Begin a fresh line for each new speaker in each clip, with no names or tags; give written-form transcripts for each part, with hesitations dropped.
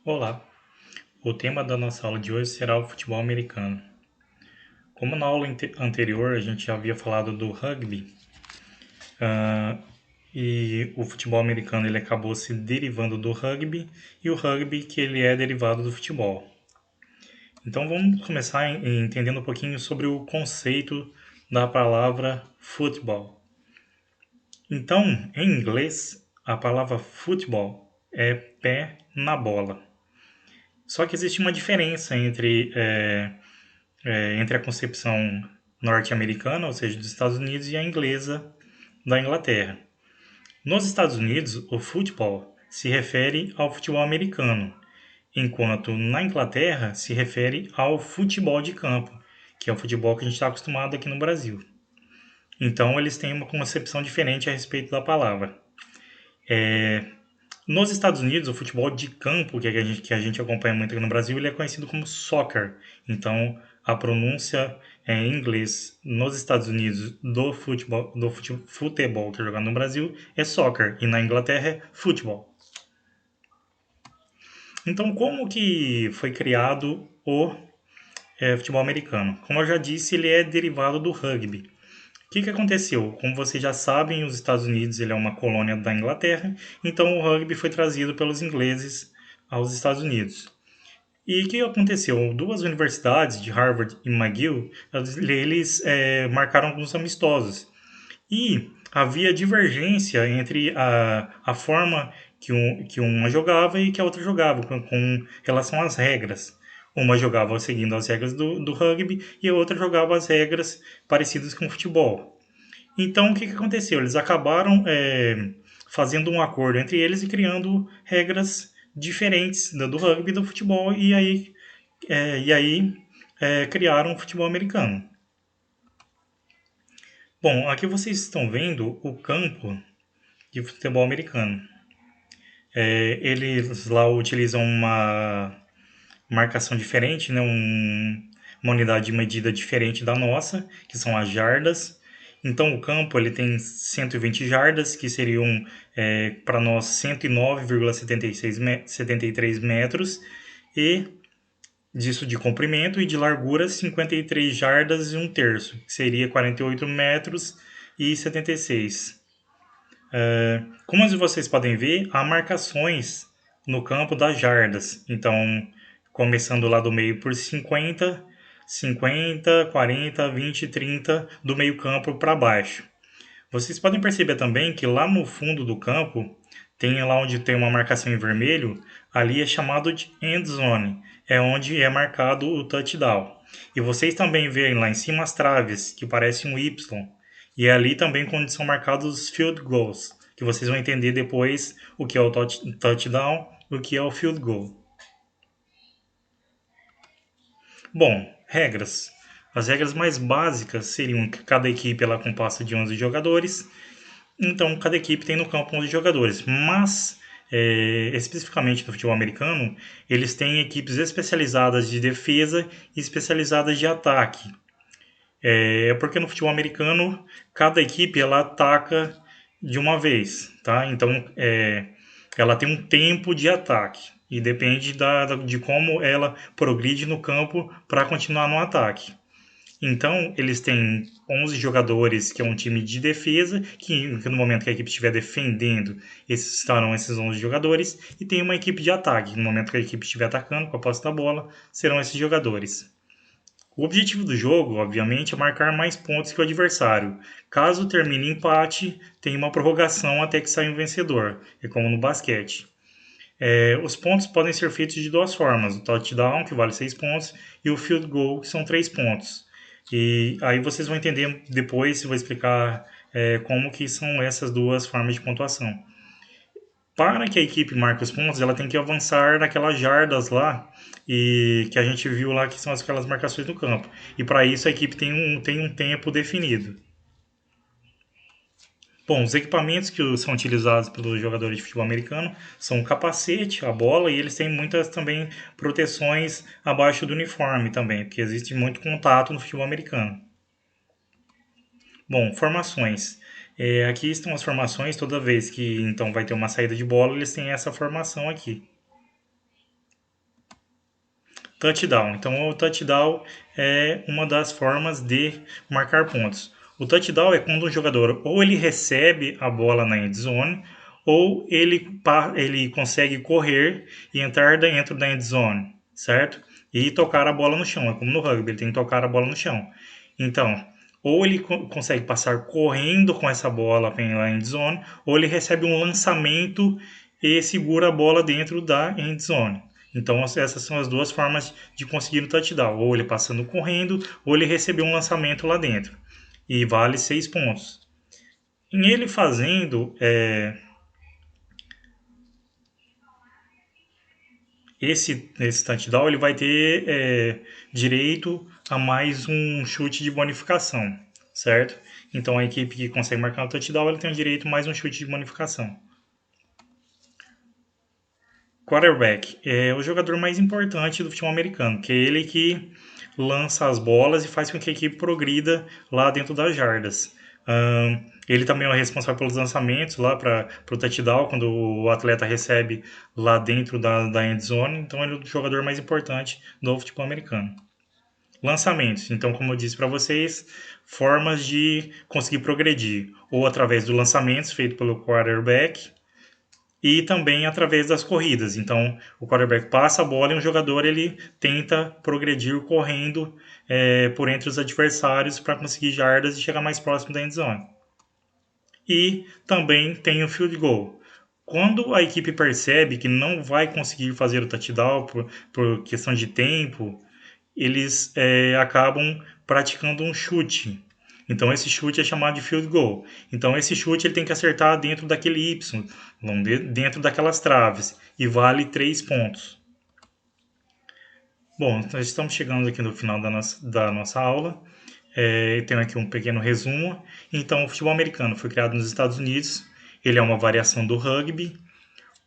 Olá, o tema da nossa aula de hoje será o futebol americano. Como na aula anterior a gente já havia falado do rugby, ah, e o futebol americano ele acabou se derivando do rugby, e o rugby que ele é derivado do futebol. Então vamos começar entendendo um pouquinho sobre o conceito da palavra futebol. Então, em inglês, a palavra futebol é pé na bola. Só que existe uma diferença entre a concepção norte-americana, ou seja, dos Estados Unidos, e a inglesa da Inglaterra. Nos Estados Unidos, o futebol se refere ao futebol americano, enquanto na Inglaterra se refere ao futebol de campo, que é o futebol que a gente está acostumado aqui no Brasil. Então, eles têm uma concepção diferente a respeito da palavra. Nos Estados Unidos, o futebol de campo, que a gente acompanha muito aqui no Brasil, ele é conhecido como soccer. Então, a pronúncia em inglês nos Estados Unidos do futebol que é jogado no Brasil é soccer, e na Inglaterra é futebol. Então, como que foi criado o futebol americano? Como eu já disse, ele é derivado do rugby. O que aconteceu? Como vocês já sabem, os Estados Unidos ele é uma colônia da Inglaterra, então o rugby foi trazido pelos ingleses aos Estados Unidos. E o que aconteceu? Duas universidades, de Harvard e McGill, eles marcaram alguns amistosos. E havia divergência entre a forma que uma jogava e que a outra jogava, com relação às regras. Uma jogava seguindo as regras do rugby e a outra jogava as regras parecidas com o futebol. Então, o que aconteceu? Eles acabaram fazendo um acordo entre eles e criando regras diferentes do rugby e do futebol, e aí criaram o futebol americano. Bom, aqui vocês estão vendo o campo de futebol americano. Eles lá utilizam uma marcação diferente, né? Uma unidade de medida diferente da nossa, que são as jardas. Então o campo ele tem 120 jardas, que seriam para nós 109,73 metros, e disso de comprimento, e de largura 53 jardas e um terço, que seria 48 metros e 76. Como vocês podem ver, há marcações no campo das jardas. Então, começando lá do meio por 50, 50, 40, 20, 30 do meio campo para baixo. Vocês podem perceber também que lá no fundo do campo, tem lá onde tem uma marcação em vermelho, ali é chamado de end zone, é onde é marcado o touchdown. E vocês também veem lá em cima as traves, que parecem um Y, e é ali também onde são marcados os field goals, que vocês vão entender depois o que é o touchdown e o que é o field goal. Bom, regras. As regras mais básicas seriam que cada equipe ela é composta de 11 jogadores. Então, cada equipe tem no campo 11 jogadores. Mas, especificamente no futebol americano, eles têm equipes especializadas de defesa e especializadas de ataque. Porque no futebol americano, cada equipe ela ataca de uma vez, tá? Então, ela tem um tempo de ataque e depende de como ela progride no campo para continuar no ataque. Então, eles têm 11 jogadores, que é um time de defesa, que no momento que a equipe estiver defendendo, esses estarão esses 11 jogadores, e tem uma equipe de ataque, no momento que a equipe estiver atacando com a posse da bola, serão esses jogadores. O objetivo do jogo, obviamente, é marcar mais pontos que o adversário. Caso termine empate, tem uma prorrogação até que saia um vencedor, é como no basquete. Os pontos podem ser feitos de duas formas: o touchdown, que vale 6 pontos, e o field goal, que são 3 pontos. E aí vocês vão entender depois, se eu vou explicar como que são essas duas formas de pontuação. Para que a equipe marque os pontos, ela tem que avançar naquelas jardas lá, e que a gente viu lá, que são aquelas marcações no campo. E para isso a equipe tem um tempo definido. Bom, os equipamentos que são utilizados pelos jogadores de futebol americano são o capacete, a bola, e eles têm muitas também proteções abaixo do uniforme também, porque existe muito contato no futebol americano. Bom, formações. Aqui estão as formações, toda vez que então vai ter uma saída de bola, eles têm essa formação aqui. Touchdown. Então, o touchdown é uma das formas de marcar pontos. O touchdown é quando um jogador ou ele recebe a bola na end zone ou ele consegue correr e entrar dentro da end zone, certo? E tocar a bola no chão. É como no rugby, ele tem que tocar a bola no chão. Então, ou ele consegue passar correndo com essa bola pela end zone, ou ele recebe um lançamento e segura a bola dentro da end zone. Então, essas são as duas formas de conseguir o touchdown. Ou ele passando correndo, ou ele receber um lançamento lá dentro. E vale 6 pontos. Em ele fazendo esse touchdown, ele vai ter direito a mais um chute de bonificação, certo? Então, a equipe que consegue marcar o touchdown, ele tem o direito a mais um chute de bonificação. Quarterback é o jogador mais importante do futebol americano, que é ele que lança as bolas e faz com que a equipe progrida lá dentro das jardas. Ele também é o responsável pelos lançamentos lá para o touchdown, quando o atleta recebe lá dentro da end zone. Então ele é o jogador mais importante do futebol americano. Lançamentos. Então, como eu disse para vocês, formas de conseguir progredir. Ou através do lançamentos feito pelo quarterback, e também através das corridas. Então, o quarterback passa a bola e um jogador ele tenta progredir correndo por entre os adversários para conseguir jardas e chegar mais próximo da end zone. E também tem o field goal. Quando a equipe percebe que não vai conseguir fazer o touchdown por questão de tempo, eles acabam praticando um chute. Então esse chute é chamado de field goal. Então esse chute ele tem que acertar dentro daquele Y, dentro daquelas traves, e vale 3 pontos. Bom, nós estamos chegando aqui no final da nossa aula. Tenho aqui um pequeno resumo. Então, o futebol americano foi criado nos Estados Unidos. Ele é uma variação do rugby.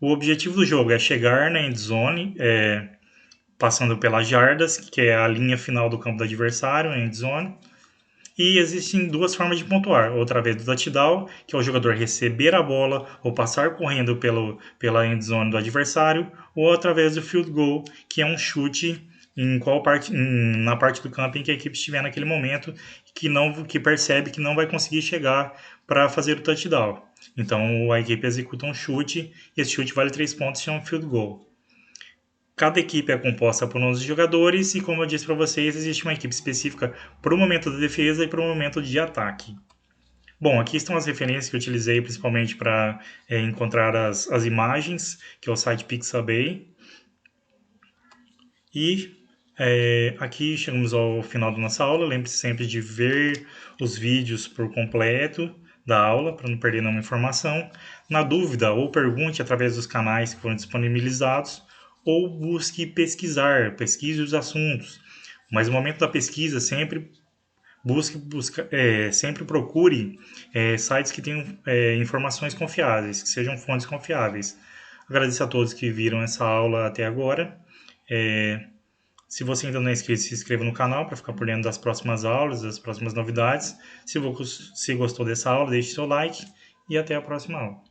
O objetivo do jogo é chegar na end zone, passando pelas jardas, que é a linha final do campo do adversário, a end zone. E existem duas formas de pontuar, ou através do touchdown, que é o jogador receber a bola ou passar correndo pela end zone do adversário, ou através do field goal, que é um chute na parte do campo em que a equipe estiver naquele momento, que percebe que não vai conseguir chegar para fazer o touchdown. Então a equipe executa um chute, e esse chute vale 3 pontos e é um field goal. Cada equipe é composta por 11 jogadores e, como eu disse para vocês, existe uma equipe específica para o momento da defesa e para o momento de ataque. Bom, aqui estão as referências que eu utilizei principalmente para encontrar as imagens, que é o site Pixabay. E aqui chegamos ao final da nossa aula. Lembre-se sempre de ver os vídeos por completo da aula, para não perder nenhuma informação. Na dúvida, ou pergunte através dos canais que foram disponibilizados, ou busque pesquise os assuntos. Mas no momento da pesquisa, sempre sempre procure sites que tenham informações confiáveis, que sejam fontes confiáveis. Agradeço a todos que viram essa aula até agora. Se você ainda não é inscrito, se inscreva no canal para ficar por dentro das próximas aulas, das próximas novidades. Se gostou dessa aula, deixe seu like e até a próxima aula.